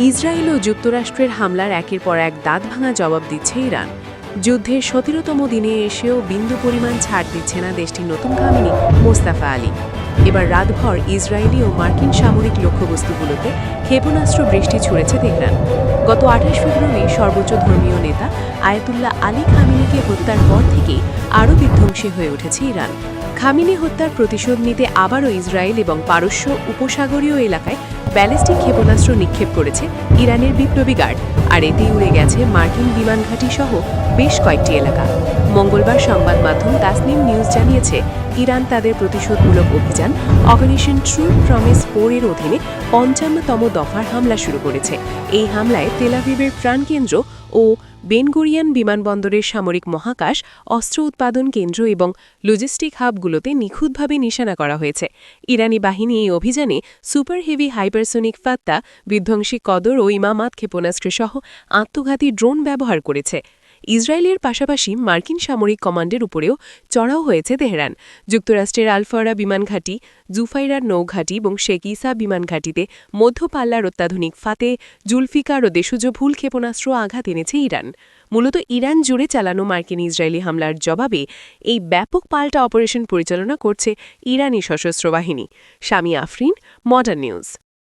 Israel ও যুক্তরাষ্ট্রের হামলার একের পর এক দাঁতভাঙা জবাব দিচ্ছে ইরান। যুদ্ধের ১৭তম দিনে এসেও বিন্দু পরিমাণ ছাড় দিচ্ছে না দেশটির নতুন খামিনি মোস্তাফা আলী। এবার রাতভর ইসরায়েলি ও মার্কিন সামরিক লক্ষ্যবস্তুগুলোতে ক্ষেপণাস্ত্র বৃষ্টি ছুড়েছে তেহরান। গত ২৮ ফেব্রুয়ারি সর্বোচ্চ ধর্মীয় নেতা আয়াতুল্লাহ আলী খামিনিকে হত্যার পর থেকেই আরও বিধ্বংসী হয়ে উঠেছে ইরান। খামিনি হত্যার প্রতিশোধ নিতে আবারও ইসরায়েল এবং পারস্য উপসাগরীয় এলাকায় ব্যালিস্টিক ক্ষেপণাস্ত্র নিক্ষেপ করেছে ইরানের বিপ্লবী গার্ড, আর এতেই উড়ে গেছে মার্কিন বিমান ঘাঁটি সহ বেশ কয়েকটি এলাকা। মঙ্গলবার সংবাদ মাধ্যম তাসনিম নিউজ জানিয়েছে, ইরান তাদের প্রতিশোধমূলক অভিযান অপারেশন ট্রু প্রমিস 4 এর অধীনে ৫৫তম দফার হামলা শুরু করেছে। এই হামলায় তেল আভিভের প্রাণকেন্দ্র ও বেনগুরিয়ান বিমানবন্দরের সামরিক মহাকাশ, অস্ত্র উৎপাদন কেন্দ্র এবং লজিস্টিক হাবগুলোতে নিখুঁতভাবে নিশানা করা হয়েছে। ইরানি বাহিনী এই অভিযানে সুপার হেভি হাইপারসোনিক ফাত্তা, বিধ্বংসী কদর ও ইমামাত ক্ষেপণাস্ত্র সহ আত্মঘাতী ড্রোন ব্যবহার করেছে। ইসরায়েলের পাশাপাশি মার্কিন সামরিক কমান্ডের উপরেও চড়াও হয়েছে তেহরান। যুক্তরাষ্ট্রের আলফারা বিমান ঘাঁটি, জুফাইরার নৌঘাঁটি এবং শেখ ইসা বিমান ঘাঁটিতে মধ্যপাল্লার অত্যাধুনিক ফাতে, জুলফিকার ও দেশজ ভুল ক্ষেপণাস্ত্র আঘাত এনেছে ইরান। মূলত ইরান জুড়ে চালানো মার্কিন ইসরায়েলি হামলার জবাবে এই ব্যাপক পাল্টা অপারেশন পরিচালনা করছে ইরানি সশস্ত্র বাহিনী। শামি আফরিন, মডার্ন নিউজ।